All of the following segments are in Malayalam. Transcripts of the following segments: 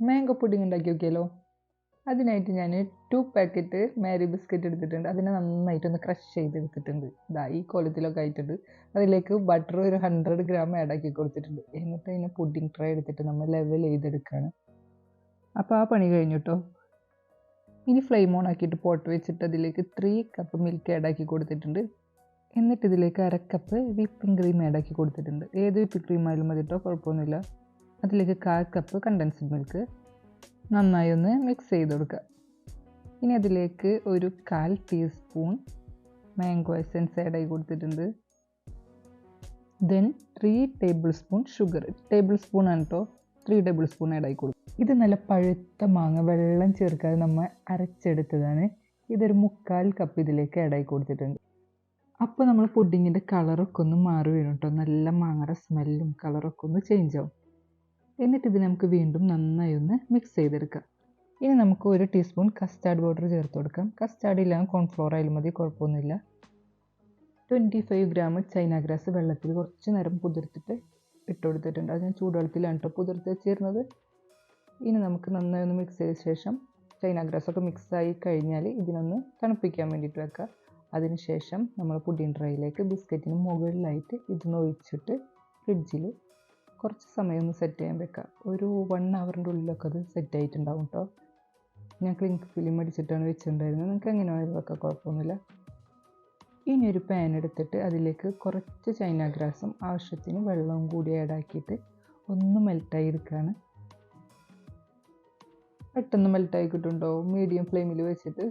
മാംഗോ പുഡിംഗ് ഉണ്ടാക്കി നോക്കിയാലോ. അതിനായിട്ട് ഞാൻ 2 പാക്കറ്റ് മാരി ബിസ്ക്കറ്റ് എടുത്തിട്ടുണ്ട്. അതിനെ നന്നായിട്ടൊന്ന് ക്രഷ് ചെയ്തെടുത്തിട്ടുണ്ട്. ഇതാ ഈ കോലത്തിലൊക്കെ ആയിട്ടുണ്ട്. അതിലേക്ക് ബട്ടർ ഒരു 100 ഗ്രാം ആഡ് ആക്കി കൊടുത്തിട്ടുണ്ട്. എന്നിട്ട് അതിനെ പുഡിംഗ് ട്രേ എടുത്തിട്ട് നമ്മൾ ലെവൽ ചെയ്തെടുക്കുകയാണ്. അപ്പോൾ ആ പണി കഴിഞ്ഞു കേട്ടോ. ഇനി ഫ്ലെയിം ഓൺ ആക്കിയിട്ട് പോട്ട് വെച്ചിട്ട് അതിലേക്ക് 3 കപ്പ് മിൽക്ക് ആഡ് ആക്കി കൊടുത്തിട്ടുണ്ട്. എന്നിട്ട് ഇതിലേക്ക് 1/2 കപ്പ് വിപ്പിംഗ് ക്രീം ആഡ് ആക്കി കൊടുത്തിട്ടുണ്ട്. ഏത് വിപ്പിംഗ് ക്രീം ആയാലും മതി കേട്ടോ, കുഴപ്പമൊന്നുമില്ല. അതിലേക്ക് 1/4 കപ്പ് കണ്ടൻസ്ഡ് മിൽക്ക് നന്നായി ഒന്ന് മിക്സ് ചെയ്ത് കൊടുക്കുക. ഇനി അതിലേക്ക് ഒരു 1/4 ടീസ്പൂൺ മാംഗോ എസൻസ് ആഡ് ആയി കൊടുത്തിട്ടുണ്ട്. Then 3 table spoon sugar, table spoon ആണ് കേട്ടോ, 3 ടേബിൾ സ്പൂൺ ആഡ് ആയി കൊടുക്കും. ഇത് നല്ല പഴുത്ത മാങ്ങ വെള്ളം ചേർക്കാതെ നമ്മൾ അരച്ചെടുത്തതാണ്. ഇതൊരു 1/4 കപ്പ് ഇതിലേക്ക് ആഡ് ആയി കൊടുത്തിട്ടുണ്ട്. അപ്പോൾ നമ്മൾ പുഡിങ്ങിൻ്റെ കളറൊക്കെ ഒന്ന് മാറി വരും കേട്ടോ. നല്ല മാങ്ങയുടെ സ്മെല്ലും കളറൊക്കെ ഒന്ന് ചേഞ്ച് ആവും. എന്നിട്ട് ഇത് നമുക്ക് വീണ്ടും നന്നായി ഒന്ന് മിക്സ് ചെയ്തെടുക്കാം. ഇനി നമുക്ക് 1 ടീസ്പൂൺ കസ്റ്റാർഡ് പൗഡർ ചേർത്ത് കൊടുക്കാം. കസ്റ്റാർഡ് ഇല്ലാതെ കോൺഫ്ലോർ ആയാലും മതി, കുഴപ്പമൊന്നുമില്ല. 25 ഗ്രാം ചൈന ഗ്രാസ് വെള്ളത്തിൽ കുറച്ച് നേരം കുതിർത്തിട്ട് ഇട്ട് കൊടുത്തിട്ടുണ്ട്. അത് ഞാൻ ചൂടുവെള്ളത്തിലാണ് കേട്ടോ കുതിർത്ത് വെച്ചിരുന്നത്. ഇനി നമുക്ക് നന്നായി ഒന്ന് മിക്സ് ചെയ്ത ശേഷം ചൈന ഗ്രാസൊക്കെ മിക്സായി കഴിഞ്ഞാൽ ഇതിനൊന്ന് തണുപ്പിക്കാൻ വേണ്ടിയിട്ട് വെക്കാം. അതിനുശേഷം നമ്മൾ പുഡിംഗ് ട്രേയിലേക്ക് ബിസ്ക്കറ്റിന് മുകളിലായിട്ട് ഇതൊന്ന് ഒഴിച്ചിട്ട് ഫ്രിഡ്ജിൽ കുറച്ച് സമയം ഒന്ന് സെറ്റ് ചെയ്യാൻ വെക്കാം. ഒരു 1 ഹവറിൻ്റെ ഉള്ളിലൊക്കെ അത് സെറ്റ് ആയിട്ടുണ്ടാവും കേട്ടോ. ഞാൻ ക്ലിംഗ് ഫിലിം അടിച്ചിട്ടാണ് വെച്ചിട്ടുണ്ടായിരുന്നത്. നിങ്ങൾക്ക് എങ്ങനെ വേണമെങ്കിലും വെക്കാം, കുഴപ്പമൊന്നുമില്ല. ഇനി ഒരു പാൻ എടുത്തിട്ട് അതിലേക്ക് കുറച്ച് ചൈന ഗ്രാസും ആവശ്യത്തിന് വെള്ളവും കൂടി ആഡ് ആക്കിയിട്ട് ഒന്ന് മെൽറ്റായി എടുക്കുകയാണ്. പെട്ടെന്ന് മെൽറ്റായി കിട്ടുന്നുണ്ടോ. മീഡിയം ഫ്ലെയിമിൽ വെച്ചിട്ട്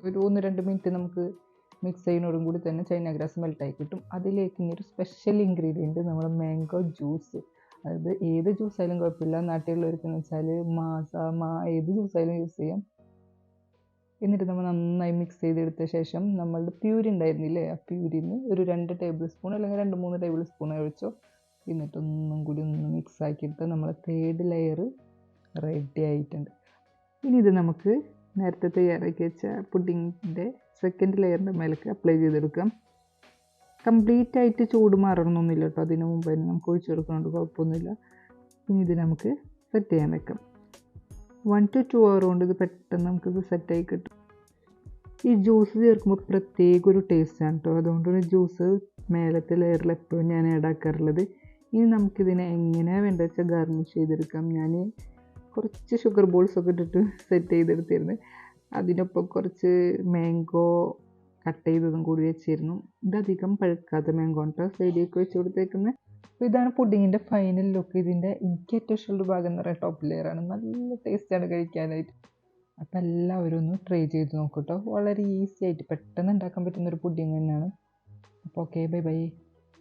ഒരു 1-2 മിനിറ്റ് നമുക്ക് മിക്സ് ചെയ്യുന്നതോടും കൂടി തന്നെ ചൈന ഗ്രാസ് മെൽറ്റായി കിട്ടും. അതിലേക്ക് ഇനി ഒരു സ്പെഷ്യൽ ഇൻഗ്രീഡിയൻറ്റ് നമ്മുടെ മാംഗോ ജ്യൂസ്. അതായത് ഏത് ജ്യൂസായാലും കുഴപ്പമില്ല. നാട്ടിലുള്ളവർക്കെന്ന് വെച്ചാൽ ഏത് ജ്യൂസായാലും യൂസ് ചെയ്യാം. എന്നിട്ട് നമ്മൾ നന്നായി മിക്സ് ചെയ്തെടുത്ത ശേഷം നമ്മളുടെ പ്യൂരി ഉണ്ടായിരുന്നില്ലേ, ആ പ്യൂരിന്ന് ഒരു 2 ടേബിൾ സ്പൂൺ അല്ലെങ്കിൽ 2-3 ടേബിൾ സ്പൂൺ ഒഴിച്ചോ. എന്നിട്ട് ഒന്നും കൂടി ഒന്ന് മിക്സ് ആക്കിയിട്ട് നമ്മൾ 3rd ലെയർ റെഡി ആയിട്ടുണ്ട്. ഇനി ഇത് നമുക്ക് നേരത്തെ തയ്യാറാക്കി വെച്ച പുഡിങ്ങിൻ്റെ 2nd ലെയറിൻ്റെ മേലേക്ക് അപ്ലൈ ചെയ്തെടുക്കാം. കംപ്ലീറ്റ് ആയിട്ട് ചൂട് മാറണമെന്നൊന്നുമില്ല കേട്ടോ. അതിന് മുമ്പ് തന്നെ നമുക്ക് ഒഴിച്ചു കൊടുക്കുന്നുണ്ട്, കുഴപ്പമൊന്നുമില്ല. ഇനി ഇത് നമുക്ക് സെറ്റ് ചെയ്യാൻ വെക്കാം. 1 to 2 hour കൊണ്ട് ഇത് പെട്ടെന്ന് നമുക്കിത് സെറ്റായി കിട്ടും. ഈ ജ്യൂസ് ചേർക്കുമ്പോൾ പ്രത്യേക ഒരു ടേസ്റ്റാണ് കേട്ടോ. അതുകൊണ്ടൊരു ജ്യൂസ് മേലത്തെ ലെയറിൽ എപ്പോഴും ഞാൻ ആഡ് ആക്കാറുള്ളത്. ഇനി നമുക്കിതിനെ എങ്ങനെയാണ് വേണ്ടത് വെച്ചാൽ ഗാർണിഷ് ചെയ്തെടുക്കാം. ഞാൻ കുറച്ച് ഷുഗർ ബോൾസൊക്കെ ഇട്ടിട്ട് സെറ്റ് ചെയ്തെടുത്തിരുന്നു. അതിനൊപ്പം കുറച്ച് മാംഗോ കട്ട് ചെയ്തതും കൂടി വെച്ചിരുന്നു. ഇതധികം പഴുക്കാത്ത മാംഗോ കേട്ടോ സൈഡിലേക്ക് വെച്ച് കൊടുത്തേക്കുന്നത്. അപ്പോൾ ഇതാണ് പുഡിങ്ങിൻ്റെ ഫൈനൽ ലുക്ക്. ഇതിൻ്റെ എനിക്ക് ഏറ്റവും ഇഷ്ടമുള്ള ഭാഗം എന്ന് പറയുന്നത് ടോപ്പ് ലെയറാണ്. നല്ല ടേസ്റ്റാണ് കഴിക്കാനായിട്ട്. അപ്പോൾ എല്ലാവരും ഒന്ന് ട്രൈ ചെയ്ത് നോക്കൂ കേട്ടോ. വളരെ ഈസി ആയിട്ട് പെട്ടെന്ന് ഉണ്ടാക്കാൻ പറ്റുന്നൊരു പുഡിങ് തന്നെയാണ്. അപ്പോൾ ഓക്കെ, ബൈ ബൈ.